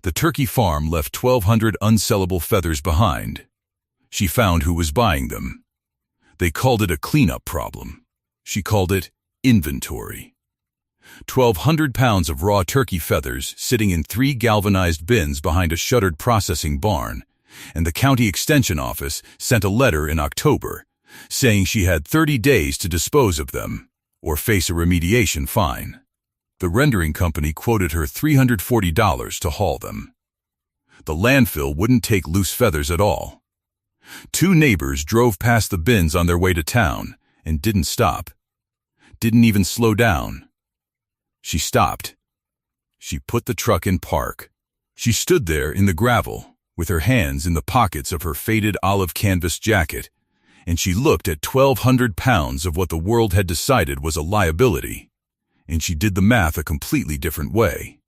The turkey farm left 1,200 unsellable feathers behind. She found who was buying them. They called it a cleanup problem. She called it inventory. 1,200 pounds of raw turkey feathers sitting in 3 galvanized bins behind a shuttered processing barn, and the county extension office sent a letter in October saying she had 30 days to dispose of them or face a remediation fine. The rendering company quoted her $340 to haul them. The landfill wouldn't take loose feathers at all. 2 neighbors drove past the bins on their way to town and didn't stop. Didn't even slow down. She stopped. She put the truck in park. She stood there in the gravel, with her hands in the pockets of her faded olive canvas jacket, and she looked at 1,200 pounds of what the world had decided was a liability, and she did the math a completely different way.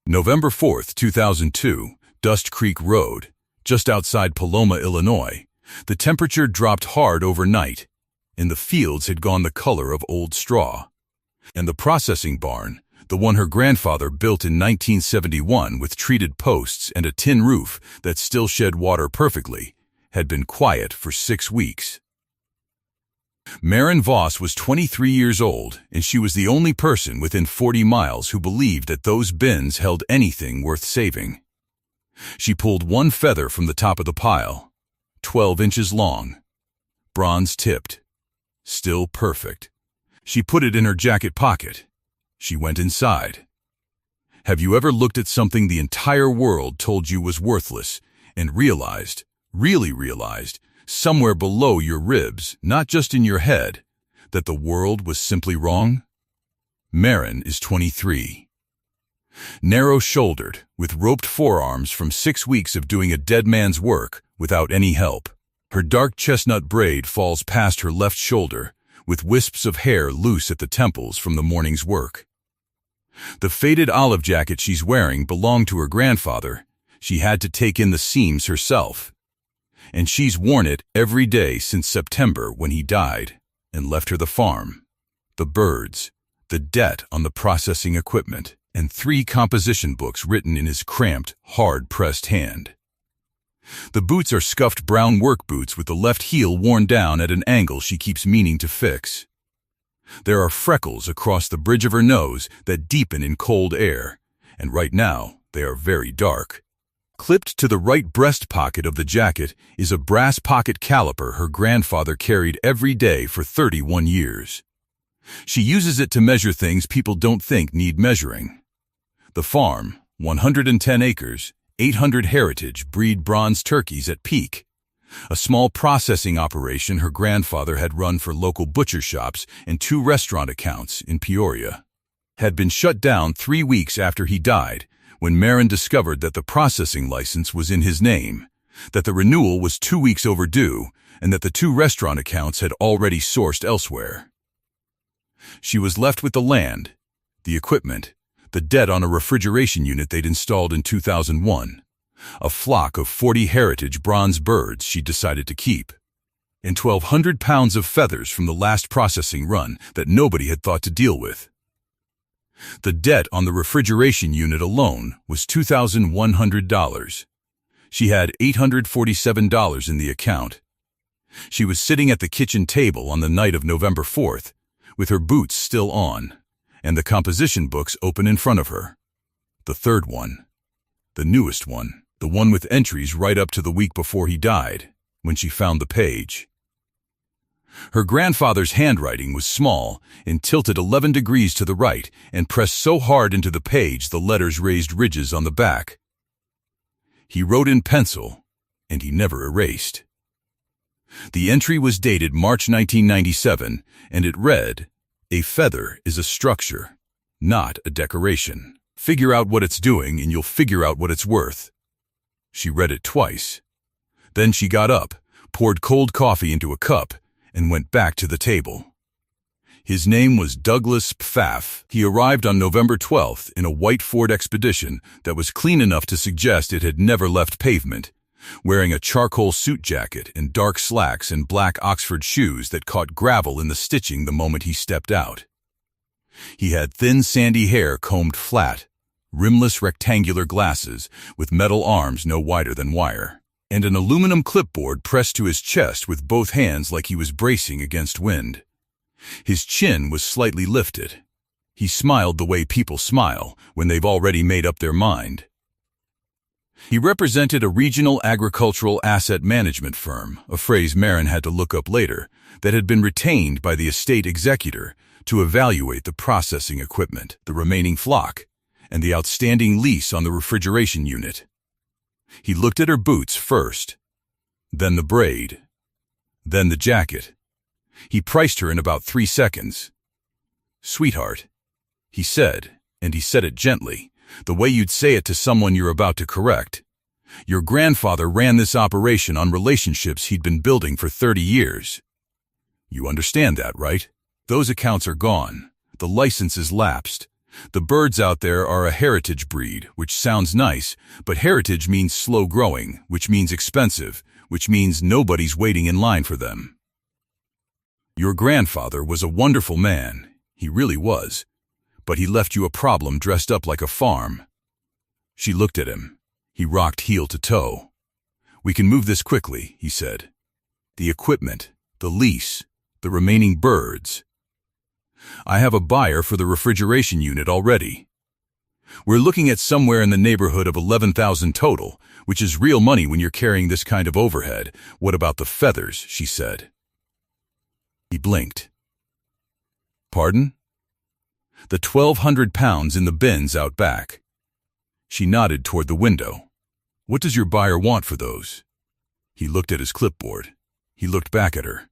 November 4th, 2002, Dust Creek Road, just outside Paloma, Illinois. The temperature dropped hard overnight, and the fields had gone the color of old straw. And the processing barn, the one her grandfather built in 1971 with treated posts and a tin roof that still shed water perfectly, had been quiet for 6 weeks. Maren Voss was 23 years old, and she was the only person within 40 miles who believed that those bins held anything worth saving. She pulled one feather from the top of the pile, 12 inches long, bronze-tipped, still perfect. She put it in her jacket pocket. She went inside. Have you ever looked at something the entire world told you was worthless and realized, really realized, somewhere below your ribs, not just in your head, that the world was simply wrong? Maren is 23. Narrow-shouldered, with roped forearms from 6 weeks of doing a dead man's work without any help. Her dark chestnut braid falls past her left shoulder, with wisps of hair loose at the temples from the morning's work. The faded olive jacket she's wearing belonged to her grandfather. She had to take in the seams herself. And she's worn it every day since September when he died and left her the farm, the birds, the debt on the processing equipment, and 3 composition books written in his cramped, hard-pressed hand. The boots are scuffed brown work boots with the left heel worn down at an angle she keeps meaning to fix. There are freckles across the bridge of her nose that deepen in cold air, and right now they are very dark. Clipped to the right breast pocket of the jacket is a brass pocket caliper her grandfather carried every day for 31 years. She uses it to measure things people don't think need measuring. The farm, 110 acres, 800 heritage breed bronze turkeys at peak. A small processing operation her grandfather had run for local butcher shops and 2 restaurant accounts in Peoria. Had been shut down 3 weeks after he died, when Maren discovered that the processing license was in his name, that the renewal was 2 weeks overdue, and that the 2 restaurant accounts had already sourced elsewhere. She was left with the land, the equipment, the debt on a refrigeration unit they'd installed in 2001, a flock of 40 heritage bronze birds she decided to keep, and 1,200 pounds of feathers from the last processing run that nobody had thought to deal with. The debt on the refrigeration unit alone was $2,100. She had $847 in the account. She was sitting at the kitchen table on the night of November 4th, with her boots still on, and the composition books open in front of her. The third one, the newest one, the one with entries right up to the week before he died, when she found the page. Her grandfather's handwriting was small and tilted 11 degrees to the right and pressed so hard into the page the letters raised ridges on the back. He wrote in pencil, and he never erased. The entry was dated March 1997, and it read, "A feather is a structure, not a decoration. Figure out what it's doing and you'll figure out what it's worth." She read it twice. Then she got up, poured cold coffee into a cup, and went back to the table. His name was Douglas Pfaff. He arrived on November 12th in a white Ford Expedition that was clean enough to suggest it had never left pavement, wearing a charcoal suit jacket and dark slacks and black Oxford shoes that caught gravel in the stitching the moment he stepped out. He had thin sandy hair combed flat, rimless rectangular glasses with metal arms no wider than wire, and an aluminum clipboard pressed to his chest with both hands like he was bracing against wind. His chin was slightly lifted. He smiled the way people smile when they've already made up their mind. He represented a regional agricultural asset management firm, a phrase Marin had to look up later, that had been retained by the estate executor to evaluate the processing equipment, the remaining flock, and the outstanding lease on the refrigeration unit. He looked at her boots first, then the braid, then the jacket. He priced her in about 3 seconds. "Sweetheart," he said, and he said it gently, the way you'd say it to someone you're about to correct. "Your grandfather ran this operation on relationships he'd been building for 30 years. You understand that, right? Those accounts are gone. The license is lapsed. The birds out there are a heritage breed, which sounds nice, but heritage means slow growing, which means expensive, which means nobody's waiting in line for them. Your grandfather was a wonderful man. He really was. But he left you a problem dressed up like a farm." She looked at him. He rocked heel to toe. "We can move this quickly," he said. "The equipment, the lease, the remaining birds. I have a buyer for the refrigeration unit already. We're looking at somewhere in the neighborhood of 11,000 total, which is real money when you're carrying this kind of overhead. What about the feathers?" she said. He blinked. "Pardon?" "The 1,200 pounds in the bins out back." She nodded toward the window. "What does your buyer want for those?" He looked at his clipboard. He looked back at her.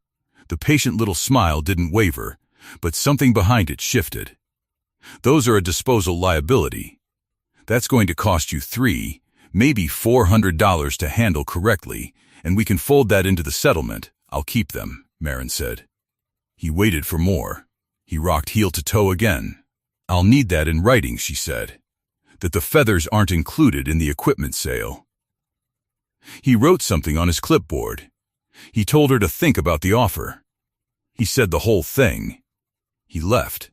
The patient little smile didn't waver, but something behind it shifted. "Those are a disposal liability. That's going to cost you $300, maybe $400 to handle correctly, and we can fold that into the settlement. I'll keep them," Marin said. He waited for more. He rocked heel to toe again. "I'll need that in writing," she said, "that the feathers aren't included in the equipment sale." He wrote something on his clipboard. He told her to think about the offer. He said the whole thing. He left.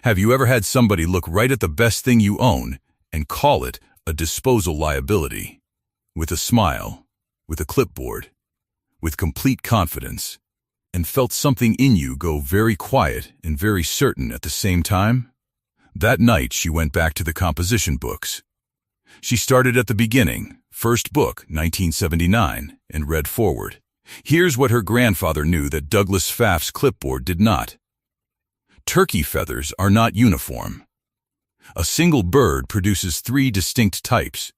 Have you ever had somebody look right at the best thing you own and call it a disposal liability? With a smile, with a clipboard, with complete confidence, and felt something in you go very quiet and very certain at the same time? That night she went back to the composition books. She started at the beginning, first book, 1979, and read forward. Here's what her grandfather knew that Douglas Pfaff's clipboard did not. Turkey feathers are not uniform. A single bird produces 3 distinct types,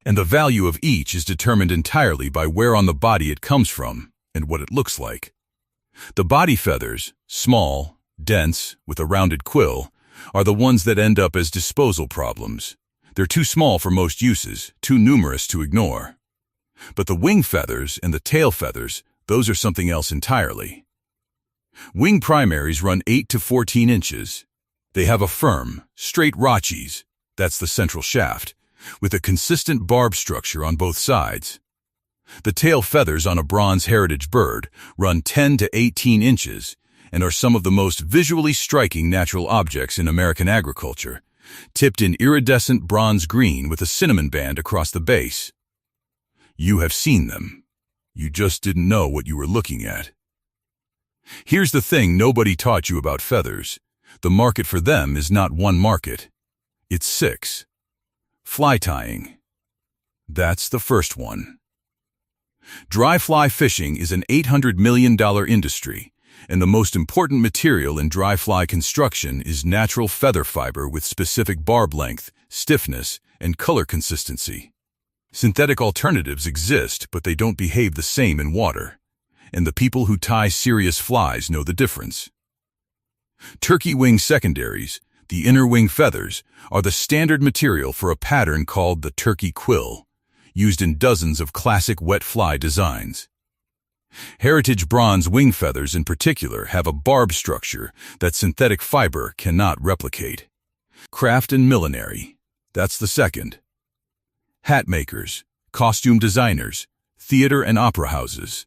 and the value of each is determined entirely by where on the body it comes from and what it looks like. The body feathers, small, dense, with a rounded quill, are the ones that end up as disposal problems. They're too small for most uses, too numerous to ignore. But the wing feathers and the tail feathers, those are something else entirely. Wing primaries run 8 to 14 inches. They have a firm, straight rachis, that's the central shaft, with a consistent barb structure on both sides. The tail feathers on a bronze heritage bird run 10 to 18 inches and are some of the most visually striking natural objects in American agriculture, tipped in iridescent bronze green with a cinnamon band across the base. You have seen them. You just didn't know what you were looking at. Here's the thing nobody taught you about feathers. The market for them is not one market. It's 6. Fly tying. That's the first one. Dry fly fishing is an $800 million industry, and the most important material in dry fly construction is natural feather fiber with specific barb length, stiffness, and color consistency. Synthetic alternatives exist, but they don't behave the same in water, and the people who tie serious flies know the difference. Turkey wing secondaries, the inner wing feathers, are the standard material for a pattern called the turkey quill, used in dozens of classic wet fly designs. Heritage bronze wing feathers in particular have a barb structure that synthetic fiber cannot replicate. Craft and millinery, that's the second. Hat makers, costume designers, theater and opera houses.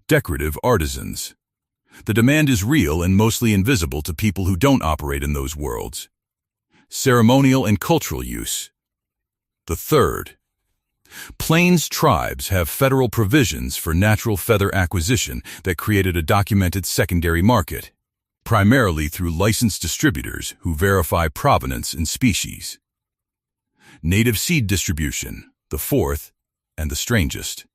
Decorative artisans. The demand is real and mostly invisible to people who don't operate in those worlds. ceremonial and cultural use. The third, Plains tribes have federal provisions for natural feather acquisition that created a documented secondary market, primarily through licensed distributors who verify provenance and species. Native seed distribution, the fourth, and the strangest.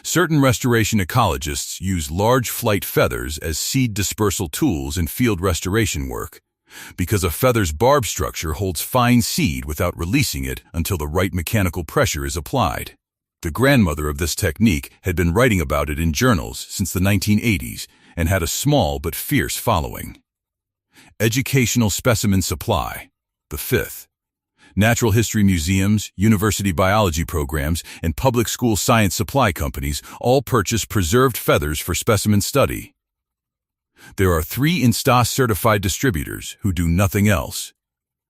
Certain restoration ecologists use large flight feathers as seed dispersal tools in field restoration work, because a feather's barb structure holds fine seed without releasing it until the right mechanical pressure is applied. The grandmother of this technique had been writing about it in journals since the 1980s and had a small but fierce following. Educational specimen supply, the fifth. Natural history museums, university biology programs, and public school science supply companies all purchase preserved feathers for specimen study. There are 3 INSTA-certified distributors who do nothing else.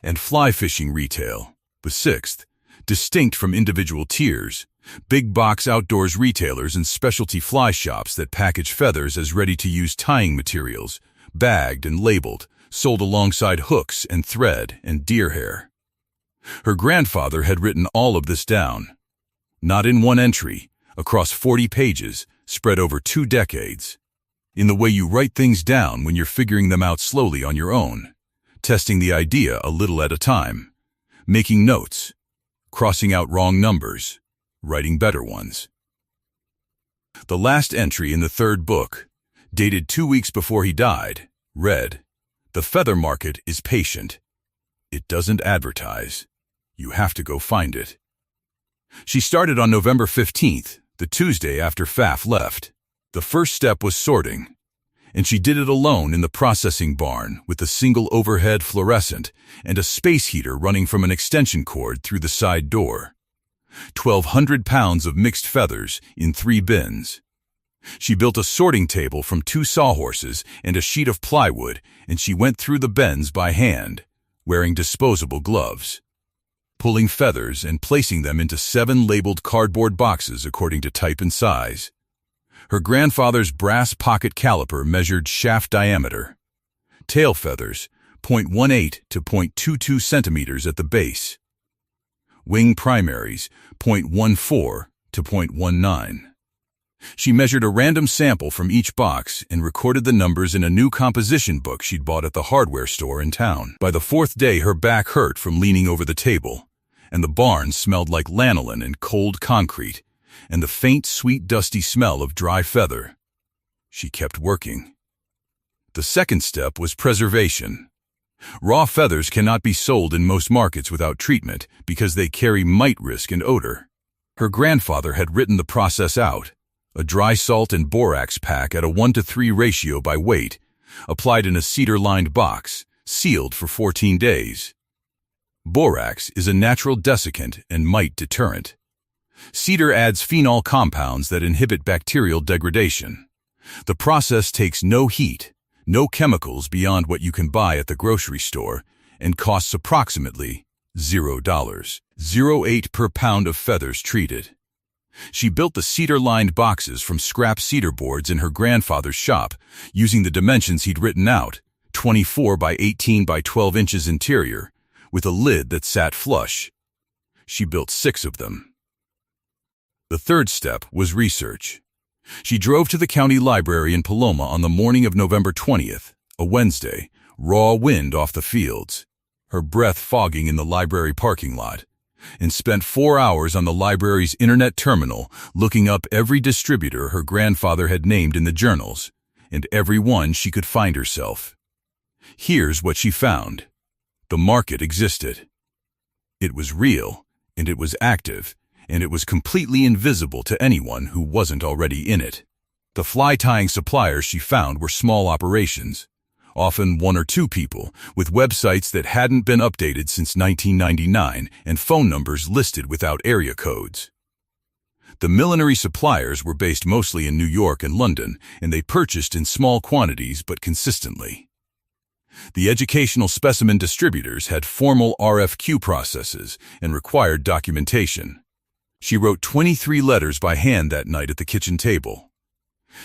And fly fishing retail, the sixth, distinct from individual tiers, big box outdoors retailers and specialty fly shops that package feathers as ready-to-use tying materials, bagged and labeled, sold alongside hooks and thread and deer hair. Her grandfather had written all of this down, not in one entry, across 40 pages, spread over 2 decades. In the way you write things down when you're figuring them out slowly on your own, testing the idea a little at a time, making notes, crossing out wrong numbers, writing better ones. The last entry in the third book, dated 2 weeks before he died, read, "The feather market is patient. It doesn't advertise. You have to go find it." She started on November 15th, the Tuesday after Pfaff left. The first step was sorting, and she did it alone in the processing barn with a single overhead fluorescent and a space heater running from an extension cord through the side door. 1,200 pounds of mixed feathers in 3 bins. She built a sorting table from 2 sawhorses and a sheet of plywood, and she went through the bins by hand, wearing disposable gloves, pulling feathers and placing them into 7 labeled cardboard boxes according to type and size. Her grandfather's brass pocket caliper measured shaft diameter. Tail feathers, 0.18 to 0.22 centimeters at the base. Wing primaries, 0.14 to 0.19. She measured a random sample from each box and recorded the numbers in a new composition book she'd bought at the hardware store in town. By the 4th day, her back hurt from leaning over the table, and the barn smelled like lanolin and cold concrete, and the faint, sweet, dusty smell of dry feather. She kept working. The second step was preservation. Raw feathers cannot be sold in most markets without treatment because they carry mite risk and odor. Her grandfather had written the process out, a dry salt and borax pack at a 1:3 ratio by weight, applied in a cedar-lined box, sealed for 14 days. Borax is a natural desiccant and mite deterrent. Cedar adds phenol compounds that inhibit bacterial degradation. The process takes no heat, no chemicals beyond what you can buy at the grocery store, and costs approximately $0.08 per pound of feathers treated. She built the cedar-lined boxes from scrap cedar boards in her grandfather's shop, using the dimensions he'd written out, 24 by 18 by 12 inches interior, with a lid that sat flush. She built 6 of them. The third step was research. She drove to the county library in Paloma on the morning of November 20th, a Wednesday, raw wind off the fields, her breath fogging in the library parking lot, and spent 4 hours on the library's internet terminal looking up every distributor her grandfather had named in the journals, and every one she could find herself. Here's what she found. The market existed. It was real, and it was active, and it was completely invisible to anyone who wasn't already in it. The fly-tying suppliers she found were small operations, often 1 or 2 people, with websites that hadn't been updated since 1999 and phone numbers listed without area codes. The millinery suppliers were based mostly in New York and London, and they purchased in small quantities but consistently. The educational specimen distributors had formal RFQ processes and required documentation. She wrote 23 letters by hand that night at the kitchen table.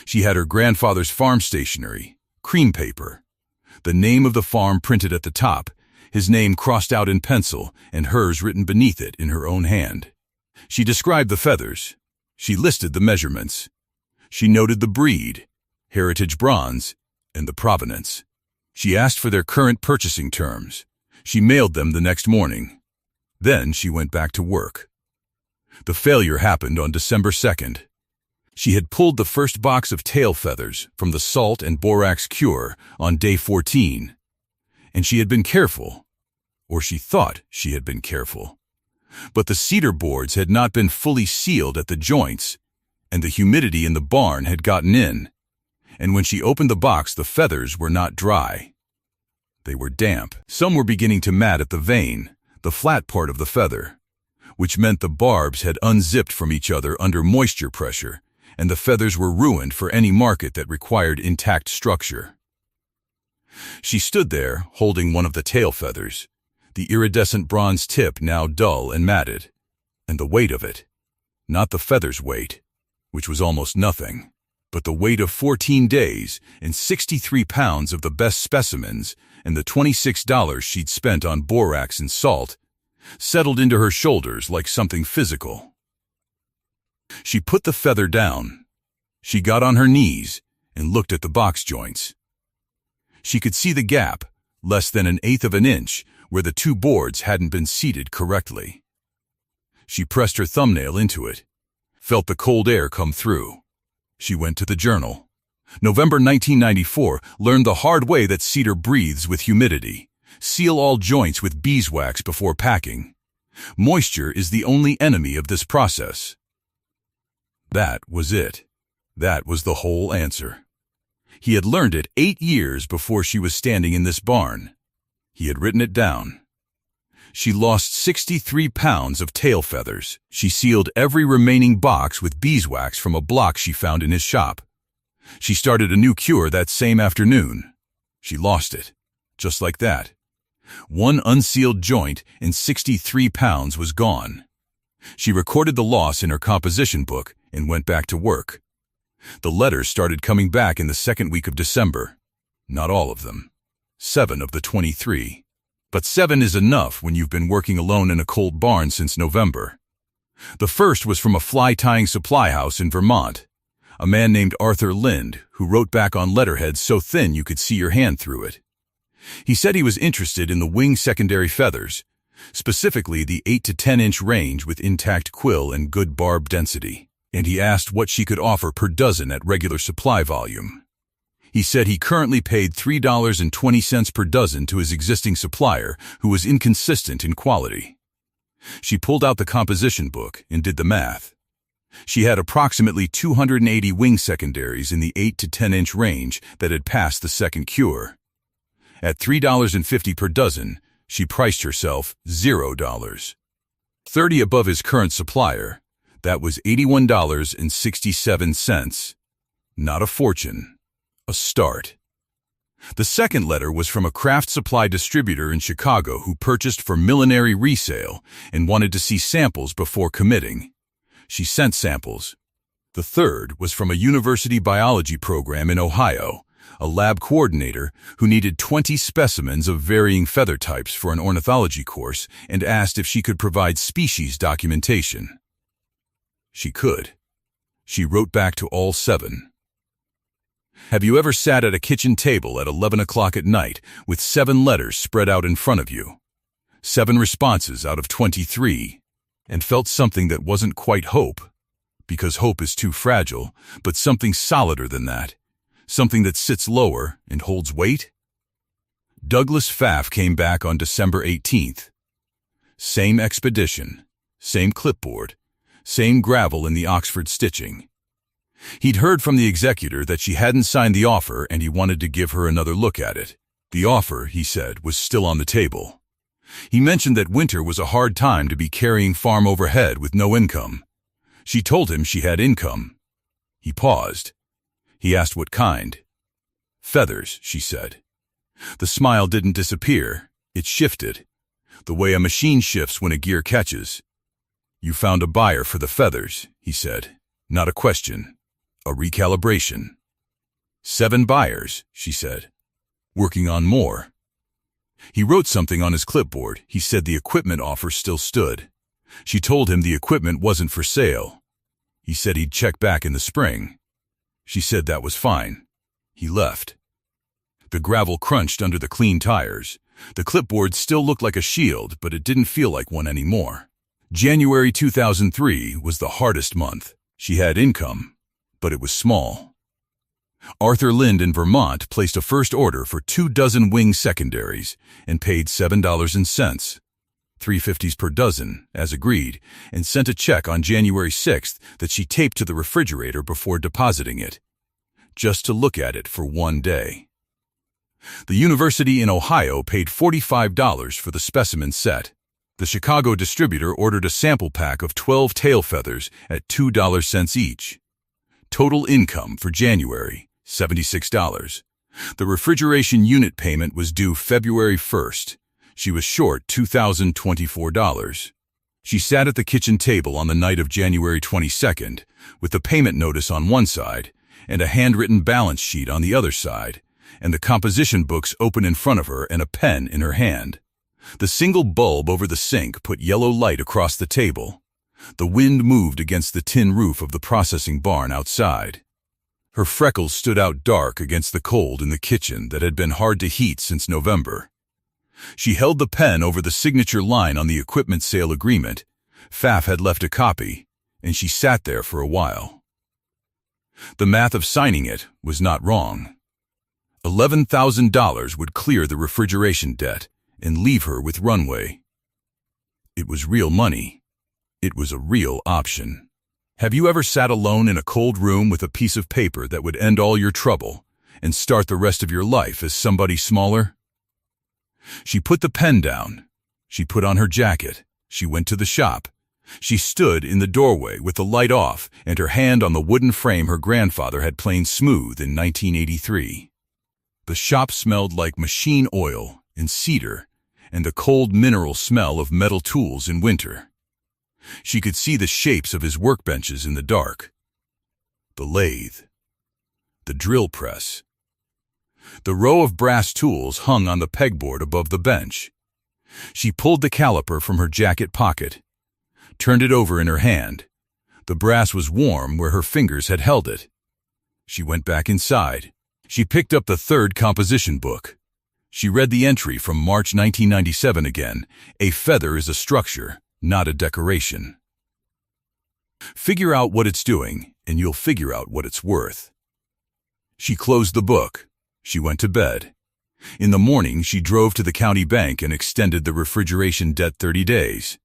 She had her grandfather's farm stationery, cream paper, the name of the farm printed at the top, his name crossed out in pencil and hers written beneath it in her own hand. She described the feathers. She listed the measurements. She noted the breed, heritage bronze, and the provenance. She asked for their current purchasing terms. She mailed them the next morning. Then she went back to work. The failure happened on December 2nd. She had pulled the first box of tail feathers from the salt and borax cure on day 14, and she had been careful, or she thought she had been careful. But the cedar boards had not been fully sealed at the joints, and the humidity in the barn had gotten in, and when she opened the box, the feathers were not dry. They were damp. Some were beginning to mat at the vein, the flat part of the feather, which meant the barbs had unzipped from each other under moisture pressure, and the feathers were ruined for any market that required intact structure. She stood there, holding one of the tail feathers, the iridescent bronze tip now dull and matted, and the weight of it, not the feather's weight, which was almost nothing, but the weight of 14 days and 63 pounds of the best specimens and the $26 she'd spent on borax and salt, settled into her shoulders like something physical. She put the feather down. She got on her knees and looked at the box joints. She could see the gap, less than 1/8 of an inch, where the two boards hadn't been seated correctly. She pressed her thumbnail into it, felt the cold air come through. She went to the journal. November 1994, learned the hard way that cedar breathes with humidity. Seal all joints with beeswax before packing. Moisture is the only enemy of this process. That was it. That was the whole answer. He had learned it 8 years before she was standing in this barn. He had written it down. She lost 63 pounds of tail feathers. She sealed every remaining box with beeswax from a block she found in his shop. She started a new cure that same afternoon. She lost it, just like that. One unsealed joint and 63 pounds was gone. She recorded the loss in her composition book and went back to work. The letters started coming back in the second week of December. Not all of them. 7 of the 23. But 7 is enough when you've been working alone in a cold barn since November. The first was from a fly-tying supply house in Vermont, a man named Arthur Lind, who wrote back on letterhead so thin you could see your hand through it. He said he was interested in the wing secondary feathers, specifically the 8 to 10-inch range with intact quill and good barb density, and he asked what she could offer per dozen at regular supply volume. He said he currently paid $3.20 per dozen to his existing supplier, who was inconsistent in quality. She pulled out the composition book and did the math. She had approximately 280 wing secondaries in the 8 to 10-inch range that had passed the second cure. At $3.50 per dozen, she priced herself $0. 30 above his current supplier, that was $81.67. Not a fortune, a start. The second letter was from a craft supply distributor in Chicago who purchased for millinery resale and wanted to see samples before committing. She sent samples. The third was from a university biology program in Ohio, a lab coordinator who needed 20 specimens of varying feather types for an ornithology course and asked if she could provide species documentation. She could. She wrote back to all 7. Have you ever sat at a kitchen table at 11 o'clock at night with 7 letters spread out in front of you? 7 responses out of 23, and felt something that wasn't quite hope, because hope is too fragile, but something solider than that, something that sits lower and holds weight? Douglas Pfaff came back on December 18th. Same expedition, same clipboard, same gravel in the Oxford stitching. He'd heard from the executor that she hadn't signed the offer and he wanted to give her another look at it. The offer, he said, was still on the table. He mentioned that winter was a hard time to be carrying farm overhead with no income. She told him she had income. He paused. He asked what kind. Feathers, she said. The smile didn't disappear. It shifted, the way a machine shifts when a gear catches. You found a buyer for the feathers, he said. Not a question. A recalibration. 7 buyers, she said. Working on more. He wrote something on his clipboard. He said the equipment offer still stood. She told him the equipment wasn't for sale. He said he'd check back in the spring. She said that was fine. He left. The gravel crunched under the clean tires. The clipboard still looked like a shield, but it didn't feel like one anymore. January 2003 was the hardest month. She had income, but it was small. Arthur Lind in Vermont placed a first order for 24 wing secondaries and paid $7.00, $3.50 per dozen, as agreed, and sent a check on January 6th that she taped to the refrigerator before depositing it, just to look at it for one day. The university in Ohio paid $45 for the specimen set. The Chicago distributor ordered a sample pack of 12 tail feathers at $2 each. Total income for January, $76. The refrigeration unit payment was due February 1st. She was short $2,024. She sat at the kitchen table on the night of January 22nd, with the payment notice on one side and a handwritten balance sheet on the other side, and the composition books open in front of her and a pen in her hand. The single bulb over the sink put yellow light across the table. The wind moved against the tin roof of the processing barn outside. Her freckles stood out dark against the cold in the kitchen that had been hard to heat since November. She held the pen over the signature line on the equipment sale agreement. Pfaff had left a copy, and she sat there for a while. The math of signing it was not wrong. $11,000 would clear the refrigeration debt and leave her with runway. It was real money. It was a real option. Have you ever sat alone in a cold room with a piece of paper that would end all your trouble and start the rest of your life as somebody smaller? She put the pen down. She put on her jacket. She went to the shop. She stood in the doorway with the light off and her hand on the wooden frame her grandfather had planed smooth in 1983. The shop smelled like machine oil and cedar and the cold mineral smell of metal tools in winter. She could see the shapes of his workbenches in the dark. The lathe. The drill press. The row of brass tools hung on the pegboard above the bench. She pulled the caliper from her jacket pocket, turned it over in her hand. The brass was warm where her fingers had held it. She went back inside. She picked up the third composition book. She read the entry from March 1997 again. A feather is a structure, not a decoration. Figure out what it's doing, and you'll figure out what it's worth. She closed the book. She went to bed. In the morning, she drove to the county bank and extended the refrigeration debt 30 days.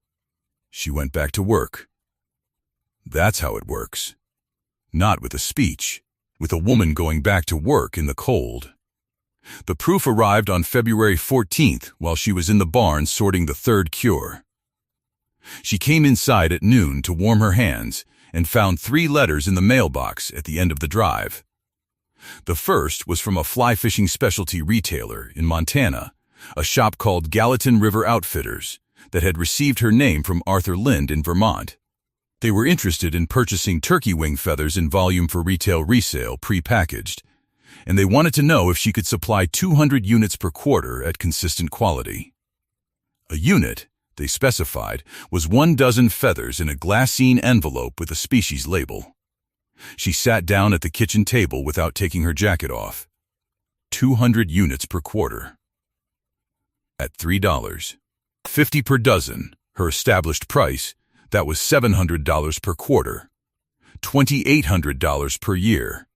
She went back to work. That's how it works. Not with a speech, with a woman going back to work in the cold. The proof arrived on February 14th while she was in the barn sorting the third cure. She came inside at noon to warm her hands and found 3 letters in the mailbox at the end of the drive. The first was from a fly fishing specialty retailer in Montana, a shop called Gallatin River Outfitters, that had received her name from Arthur Lind in Vermont. They were interested in purchasing turkey wing feathers in volume for retail resale pre-packaged, and they wanted to know if she could supply 200 units per quarter at consistent quality. A unit, they specified, was 1 dozen feathers in a glassine envelope with a species label. She sat down at the kitchen table without taking her jacket off. 200 units per quarter. At $3.50 per dozen, her established price, that was $700 per quarter. $2,800 per year.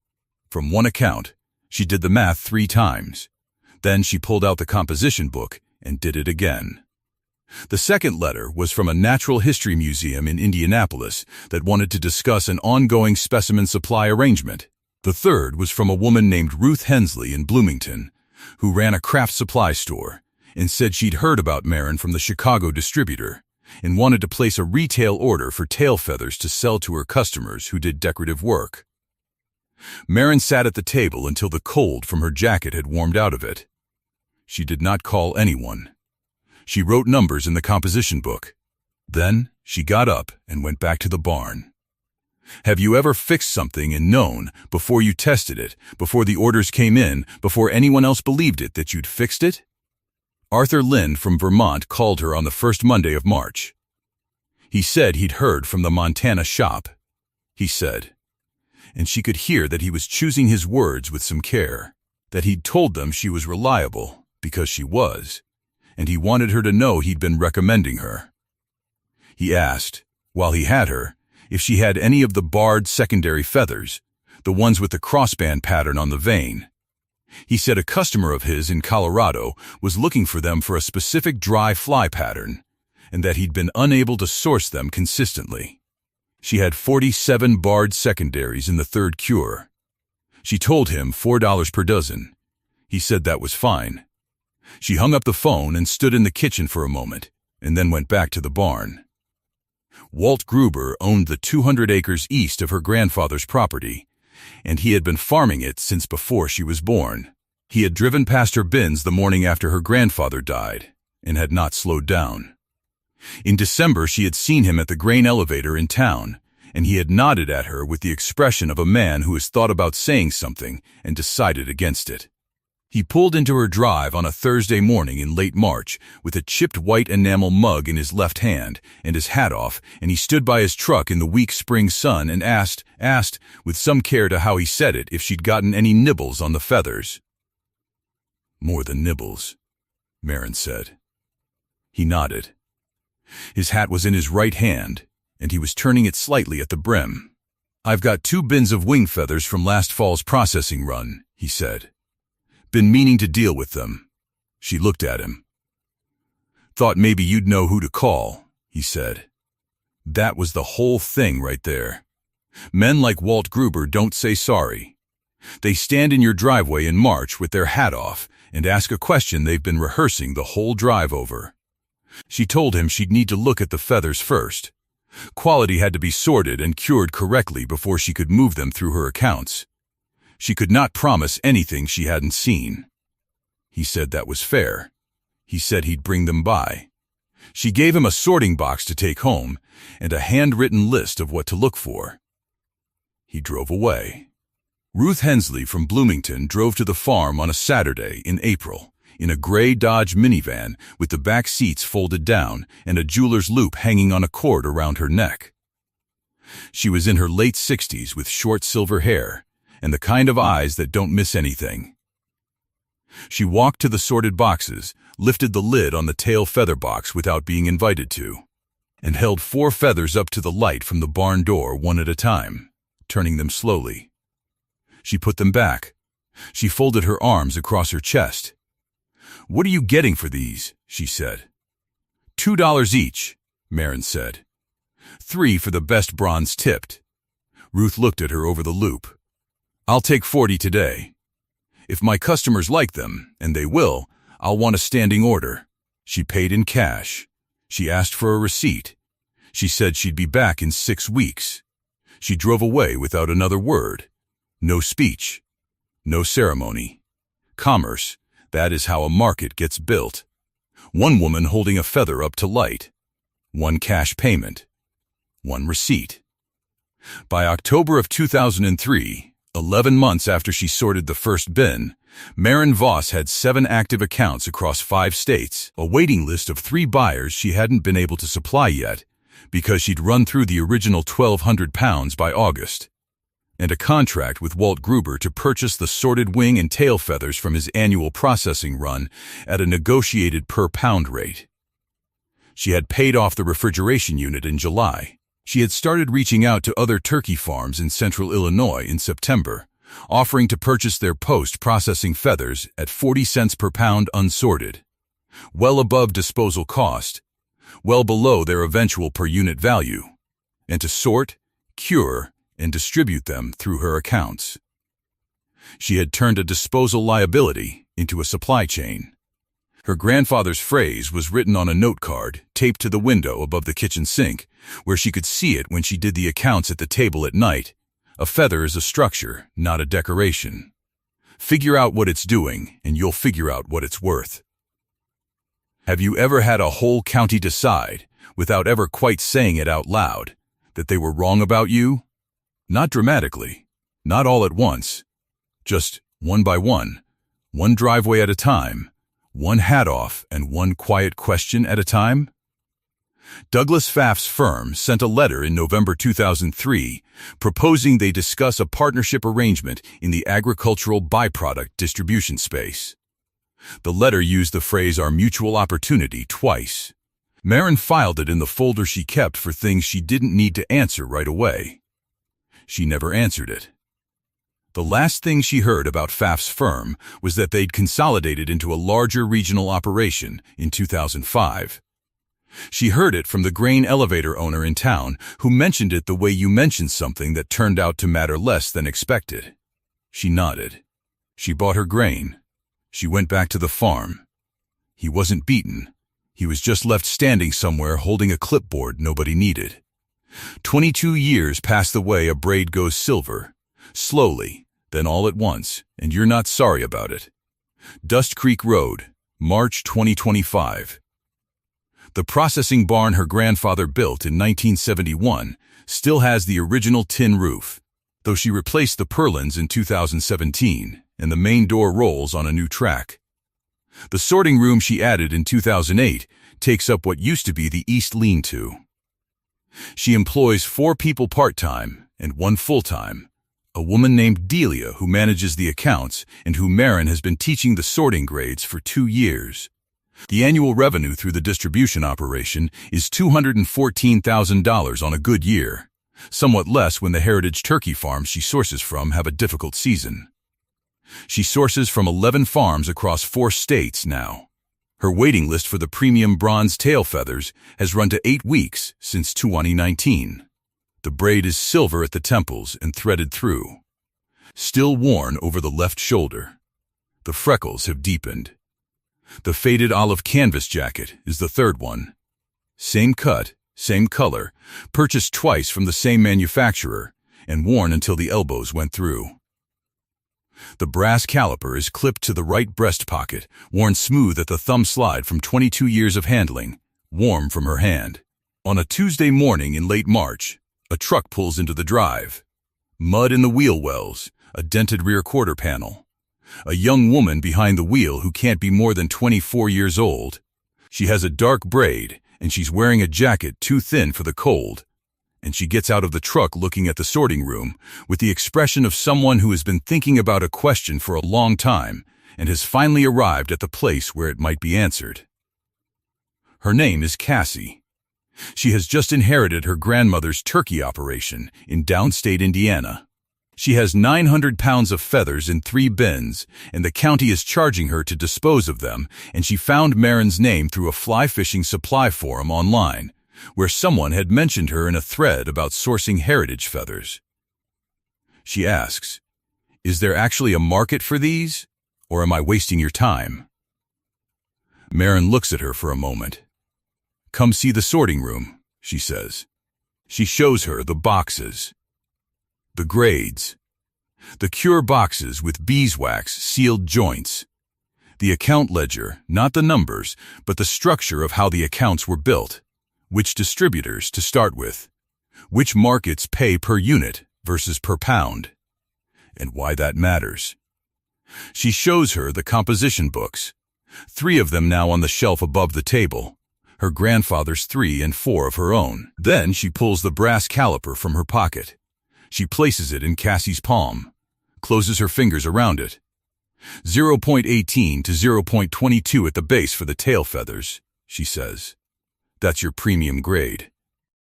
From one account, she did the math 3 times. Then she pulled out the composition book and did it again. The second letter was from a natural history museum in Indianapolis that wanted to discuss an ongoing specimen supply arrangement. The third was from a woman named Ruth Hensley in Bloomington, who ran a craft supply store and said she'd heard about Marin from the Chicago distributor and wanted to place a retail order for tail feathers to sell to her customers who did decorative work. Marin sat at the table until the cold from her jacket had warmed out of it. She did not call anyone. She wrote numbers in the composition book. Then she got up and went back to the barn. Have you ever fixed something and known, before you tested it, before the orders came in, before anyone else believed it, that you'd fixed it? Arthur Lynn from Vermont called her on the first Monday of March. He said he'd heard from the Montana shop. He said, and she could hear that he was choosing his words with some care, that he'd told them she was reliable, because she was, and he wanted her to know he'd been recommending her. He asked, while he had her, if she had any of the barred secondary feathers, the ones with the crossband pattern on the vane. He said a customer of his in Colorado was looking for them for a specific dry fly pattern, and that he'd been unable to source them consistently. She had 47 barred secondaries in the third cure. She told him $4 per dozen. He said that was fine. She hung up the phone and stood in the kitchen for a moment, and then went back to the barn. Walt Gruber owned the 200 acres east of her grandfather's property, and he had been farming it since before she was born. He had driven past her bins the morning after her grandfather died, and had not slowed down. In December, she had seen him at the grain elevator in town, and he had nodded at her with the expression of a man who has thought about saying something and decided against it. He pulled into her drive on a Thursday morning in late March with a chipped white enamel mug in his left hand and his hat off, and he stood by his truck in the weak spring sun and asked, with some care to how he said it, if she'd gotten any nibbles on the feathers. More than nibbles, Marin said. He nodded. His hat was in his right hand, and he was turning it slightly at the brim. "I've got 2 bins of wing feathers from last fall's processing run," he said. "Been meaning to deal with them." She looked at him. "Thought maybe you'd know who to call," he said. That was the whole thing right there. Men like Walt Gruber don't say sorry. They stand in your driveway in March with their hat off and ask a question they've been rehearsing the whole drive over. She told him she'd need to look at the feathers first. Quality had to be sorted and cured correctly before she could move them through her accounts. She could not promise anything she hadn't seen. He said that was fair. He said he'd bring them by. She gave him a sorting box to take home and a handwritten list of what to look for. He drove away. Ruth Hensley from Bloomington drove to the farm on a Saturday in April in a gray Dodge minivan with the back seats folded down and a jeweler's loop hanging on a cord around her neck. She was in her late 60s with short silver hair and the kind of eyes that don't miss anything. She walked to the sorted boxes, lifted the lid on the tail feather box without being invited to, and held 4 feathers up to the light from the barn door one at a time, turning them slowly. She put them back. She folded her arms across her chest. "What are you getting for these?" she said. $2 each, Marin said. 3 for the best bronze tipped. Ruth looked at her over the loop. "I'll take 40 today. If my customers like them, and they will, I'll want a standing order." She paid in cash. She asked for a receipt. She said she'd be back in 6 weeks. She drove away without another word. No speech. No ceremony. Commerce, that is how a market gets built. One woman holding a feather up to light. 1 cash payment. 1 receipt. By October of 2003, 11 months after she sorted the first bin, Marin Voss had 7 active accounts across 5 states, a waiting list of 3 buyers she hadn't been able to supply yet because she'd run through the original 1,200 pounds by August, and a contract with Walt Gruber to purchase the sorted wing and tail feathers from his annual processing run at a negotiated per-pound rate. She had paid off the refrigeration unit in July. She had started reaching out to other turkey farms in central Illinois in September, offering to purchase their post-processing feathers at 40 cents per pound unsorted, well above disposal cost, well below their eventual per-unit value, and to sort, cure, and distribute them through her accounts. She had turned a disposal liability into a supply chain. Her grandfather's phrase was written on a note card taped to the window above the kitchen sink, where she could see it when she did the accounts at the table at night. "A feather is a structure, not a decoration. Figure out what it's doing, and you'll figure out what it's worth." Have you ever had a whole county decide, without ever quite saying it out loud, that they were wrong about you? Not dramatically, not all at once, just one by one driveway at a time, one hat off and one quiet question at a time? Douglas Pfaff's firm sent a letter in November 2003 proposing they discuss a partnership arrangement in the agricultural byproduct distribution space. The letter used the phrase "our mutual opportunity" twice. Maren filed it in the folder she kept for things she didn't need to answer right away. She never answered it. The last thing she heard about Pfaff's firm was that they'd consolidated into a larger regional operation in 2005. She heard it from the grain elevator owner in town, who mentioned it the way you mentioned something that turned out to matter less than expected. She nodded. She bought her grain. She went back to the farm. He wasn't beaten. He was just left standing somewhere holding a clipboard nobody needed. 22 years pass the way a braid goes silver. Slowly, then all at once, and you're not sorry about it. Dust Creek Road, March 2025. The processing barn her grandfather built in 1971 still has the original tin roof, though she replaced the purlins in 2017, and the main door rolls on a new track. The sorting room she added in 2008 takes up what used to be the east lean-to. She employs 4 people part-time and 1 full-time, a woman named Delia who manages the accounts and who Maren has been teaching the sorting grades for 2 years. The annual revenue through the distribution operation is $214,000 on a good year, somewhat less when the heritage turkey farms she sources from have a difficult season. She sources from 11 farms across 4 states now. Her waiting list for the premium bronze tail feathers has run to 8 weeks since 2019. The braid is silver at the temples and threaded through, still worn over the left shoulder. The freckles have deepened. The faded olive canvas jacket is the third one. Same cut, same color, purchased twice from the same manufacturer, and worn until the elbows went through. The brass caliper is clipped to the right breast pocket, worn smooth at the thumb slide from 22 years of handling, warm from her hand. On a Tuesday morning in late March, a truck pulls into the drive. Mud in the wheel wells, a dented rear quarter panel. A young woman behind the wheel who can't be more than 24 years old. She has a dark braid, and she's wearing a jacket too thin for the cold. And she gets out of the truck looking at the sorting room with the expression of someone who has been thinking about a question for a long time and has finally arrived at the place where it might be answered. Her name is Cassie. She has just inherited her grandmother's turkey operation in downstate Indiana. She has 900 pounds of feathers in 3 bins, and the county is charging her to dispose of them, and she found Maren's name through a fly fishing supply forum online, where someone had mentioned her in a thread about sourcing heritage feathers. She asks, "Is there actually a market for these, or am I wasting your time?" Maren looks at her for a moment. "Come see the sorting room," she says. She shows her the boxes. The grades. The cure boxes with beeswax sealed joints. The account ledger, not the numbers, but the structure of how the accounts were built. Which distributors to start with. Which markets pay per unit versus per pound. And why that matters. She shows her the composition books. 3 of them now on the shelf above the table. Her grandfather's 3 and 4 of her own. Then she pulls the brass caliper from her pocket. She places it in Cassie's palm, closes her fingers around it. 0.18 to 0.22 at the base for the tail feathers, she says. That's your premium grade.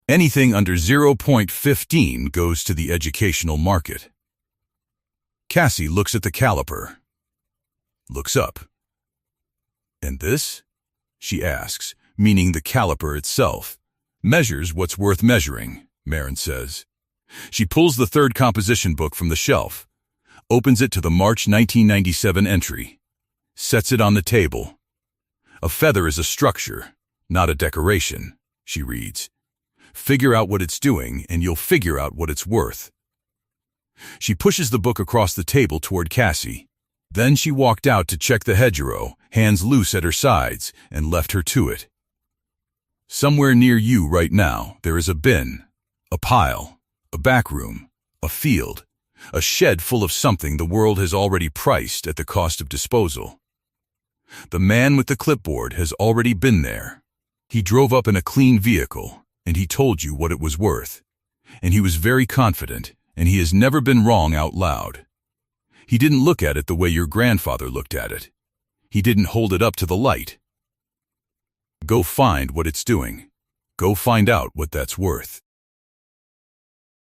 Anything under 0.15 goes to the educational market. Cassie looks at the caliper. Looks up. "And this?" she asks, meaning the caliper itself. "Measures what's worth measuring," Maren says. She pulls the 3rd composition book from the shelf, opens it to the March 1997 entry, sets it on the table. "A feather is a structure, not a decoration," she reads. "Figure out what it's doing, and you'll figure out what it's worth." She pushes the book across the table toward Cassie. Then she walked out to check the hedgerow, hands loose at her sides, and left her to it. Somewhere near you right now, there is a bin, a pile, a back room, a field, a shed full of something the world has already priced at the cost of disposal. The man with the clipboard has already been there. He drove up in a clean vehicle, and he told you what it was worth. And he was very confident, and he has never been wrong out loud. He didn't look at it the way your grandfather looked at it. He didn't hold it up to the light. Go find what it's doing. Go find out what that's worth.